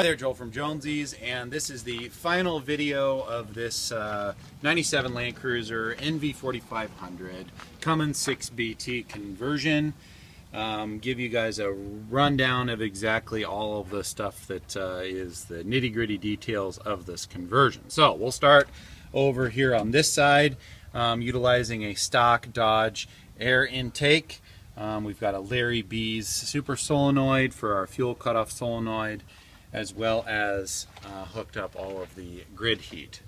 Hi there, Joel from Jonesy's, and this is the final video of this 97 Land Cruiser NV4500 Cummins 6BT conversion. Give you guys a rundown of exactly all of the stuff that is the nitty-gritty details of this conversion. So we'll start over here on this side, utilizing a stock Dodge air intake. We've got a Larry B's super solenoid for our fuel cutoff solenoid, as well as hooked up all of the grid heat.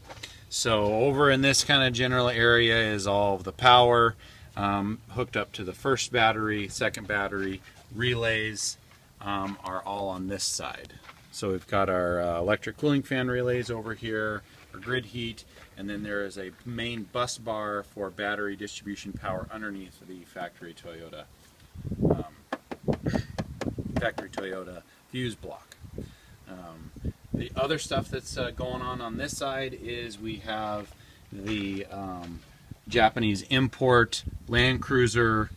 So over in this kind of general area is all of the power hooked up to the first battery, second battery. Relays are all on this side. So we've got our electric cooling fan relays over here, our grid heat, and then there is a main bus bar for battery distribution power underneath the factory Toyota fuse block. The other stuff that's going on this side is we have the Japanese import Land Cruiser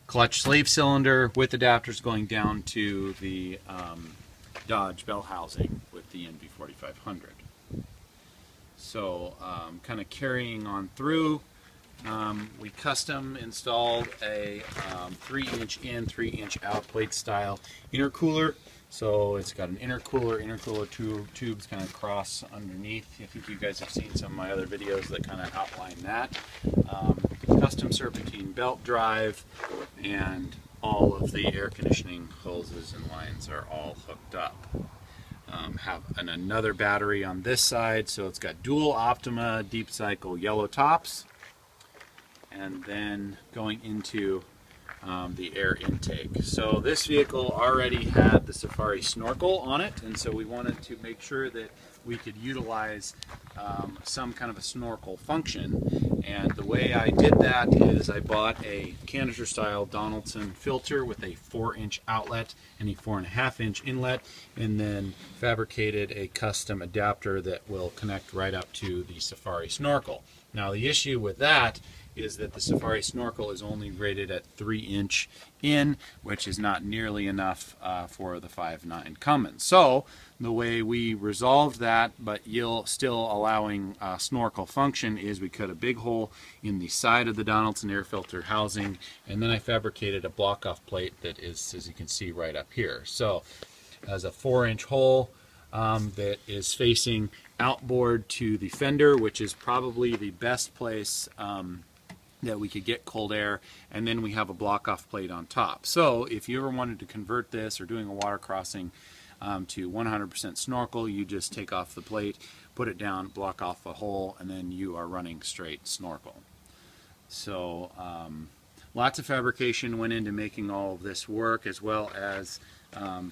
clutch slave cylinder with adapters going down to the Dodge bell housing with the NV4500. So kind of carrying on through, we custom installed a 3-inch in, 3-inch out plate style intercooler. So it's got an intercooler tubes kind of cross underneath. I think you guys have seen some of my other videos that kind of outline that. Custom serpentine belt drive, and all of the air conditioning hoses and lines are all hooked up. Have another battery on this side, so it's got dual Optima deep cycle yellow tops, and then going into the air intake. So this vehicle already had the Safari snorkel on it, and so we wanted to make sure that we could utilize some kind of a snorkel function. And the way I did that is I bought a canister style Donaldson filter with a 4-inch outlet and a 4.5-inch inlet, and then fabricated a custom adapter that will connect right up to the Safari snorkel. Now the issue with that is that the Safari snorkel is only rated at 3-inch in, which is not nearly enough for the 5.9 Cummins. So the way we resolved that, but still allowing snorkel function, is we cut a big hole in the side of the Donaldson air filter housing, and then I fabricated a block-off plate that is, as you can see, right up here. So as a 4-inch hole that is facing outboard to the fender, which is probably the best place that we could get cold air, and then we have a block-off plate on top. So if you ever wanted to convert this or doing a water crossing to 100% snorkel, you just take off the plate, put it down, block off a hole, and then you are running straight snorkel. So lots of fabrication went into making all of this work, as well as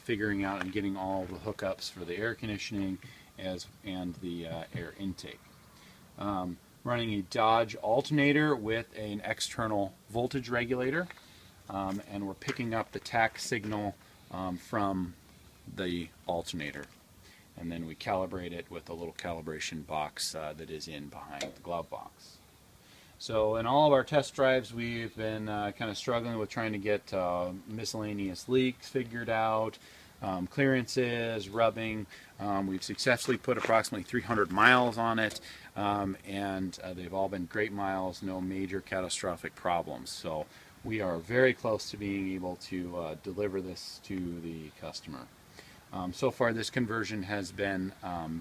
figuring out and getting all the hookups for the air conditioning and the air intake. Running a Dodge alternator with an external voltage regulator, and we're picking up the tach signal from the alternator, and then we calibrate it with a little calibration box that is in behind the glove box. So in all of our test drives, we've been kind of struggling with trying to get miscellaneous leaks figured out, clearances, rubbing. We've successfully put approximately 300 miles on it, and they've all been great miles, no major catastrophic problems. So we are very close to being able to deliver this to the customer. So far this conversion has been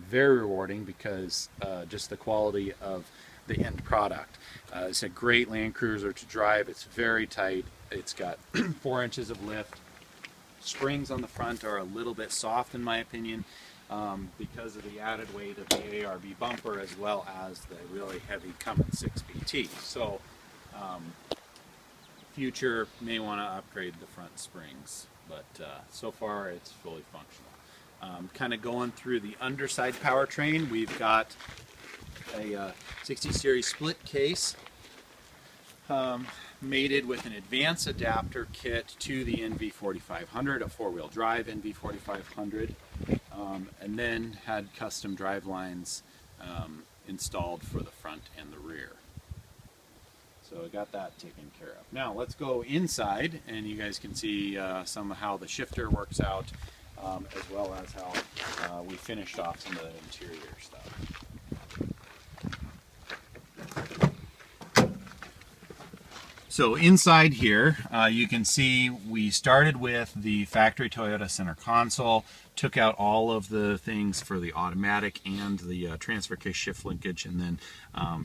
very rewarding because just the quality of the end product. It's a great Land Cruiser to drive. It's very tight. It's got 4 inches of lift. Springs on the front are a little bit soft in my opinion because of the added weight of the ARB bumper, as well as the really heavy Cummins 6BT. So future may want to upgrade the front springs, but so far it's fully functional. Kind of going through the underside powertrain, we've got a 60 series split case mated with an advanced adapter kit to the NV4500, a 4-wheel drive NV4500, and then had custom drive lines installed for the front and the rear. So I got that taken care of. Now let's go inside, and you guys can see some of how the shifter works out. as well as how we finished off some of the interior stuff. So inside here, you can see we started with the factory Toyota center console, took out all of the things for the automatic and the transfer case shift linkage, and then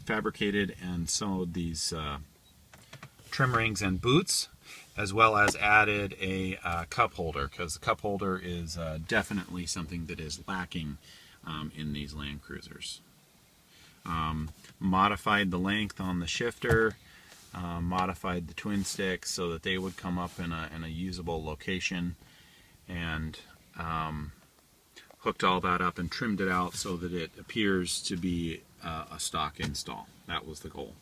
fabricated and sewed these trim rings and boots, as well as added a cup holder, because the cup holder is definitely something that is lacking in these Land Cruisers. Modified the length on the shifter, modified the twin sticks so that they would come up in a usable location, and hooked all that up and trimmed it out so that it appears to be a stock install. That was the goal.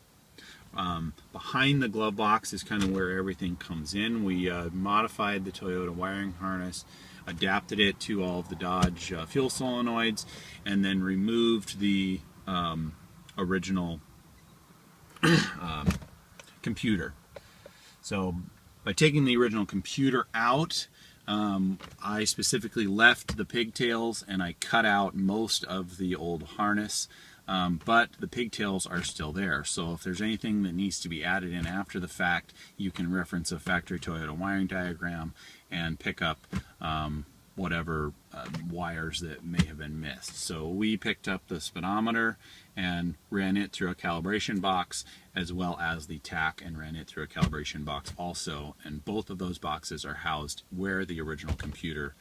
Behind the glove box is kind of where everything comes in. We modified the Toyota wiring harness, adapted it to all of the Dodge fuel solenoids, and then removed the original computer. So by taking the original computer out, I specifically left the pigtails and I cut out most of the old harness, but the pigtails are still there. So if there's anything that needs to be added in after the fact, you can reference a factory Toyota wiring diagram and pick up whatever wires that may have been missed. So we picked up the speedometer and ran it through a calibration box, as well as the tach, and ran it through a calibration box also, and both of those boxes are housed where the original computer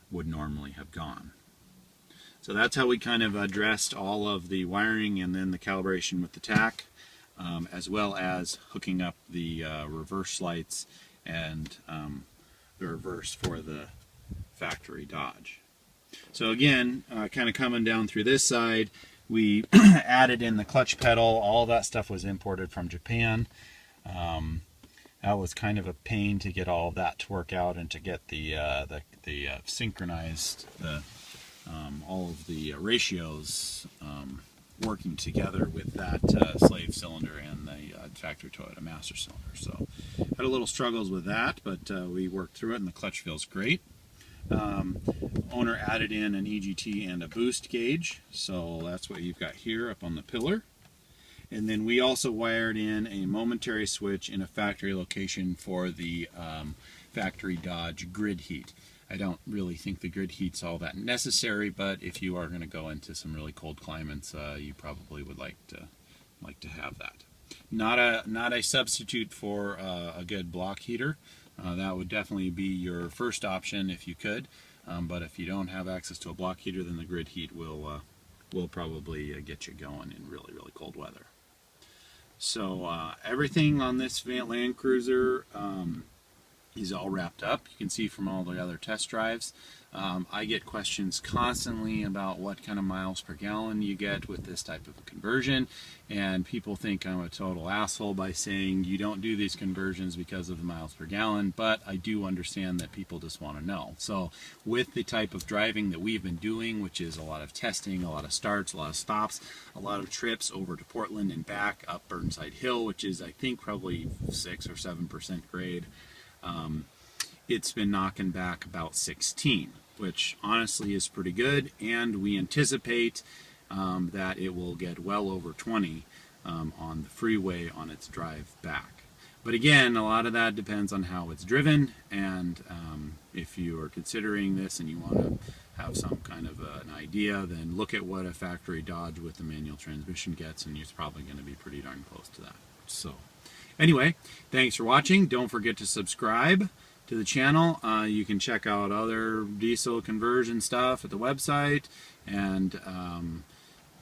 would normally have gone. So that's how we kind of addressed all of the wiring and then the calibration with the tach, as well as hooking up the reverse lights and the reverse for the factory Dodge. So again, kind of coming down through this side, we added in the clutch pedal. All that stuff was imported from Japan. That was kind of a pain to get all of that to work out and to get the synchronized all of the ratios working together with that slave cylinder and the factory Toyota master cylinder. So had a little struggles with that, but we worked through it, and the clutch feels great. Owner added in an EGT and a boost gauge, so that's what you've got here up on the pillar. And then we also wired in a momentary switch in a factory location for the factory Dodge grid heat. I don't really think the grid heat's all that necessary, but if you are going to go into some really cold climates, you probably would like to have that. Not a substitute for a good block heater. That would definitely be your first option if you could, but if you don't have access to a block heater, then the grid heat will probably get you going in really, really cold weather. So everything on this Land Cruiser is all wrapped up. You can see from all the other test drives. I get questions constantly about what kind of miles per gallon you get with this type of a conversion, and people think I'm a total asshole by saying you don't do these conversions because of the miles per gallon, but I do understand that people just want to know. So with the type of driving that we've been doing, which is a lot of testing, a lot of starts, a lot of stops, a lot of trips over to Portland and back up Burnside Hill, which is I think probably 6 or 7% grade, it's been knocking back about 16, which honestly is pretty good, and we anticipate that it will get well over 20 on the freeway on its drive back. But again, a lot of that depends on how it's driven, and if you are considering this and you want to have some kind of an idea, then look at what a factory Dodge with the manual transmission gets, and it's probably going to be pretty darn close to that. So anyway, thanks for watching. Don't forget to subscribe to the channel. You can check out other diesel conversion stuff at the website, and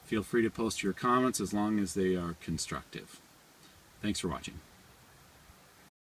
feel free to post your comments as long as they are constructive. Thanks for watching.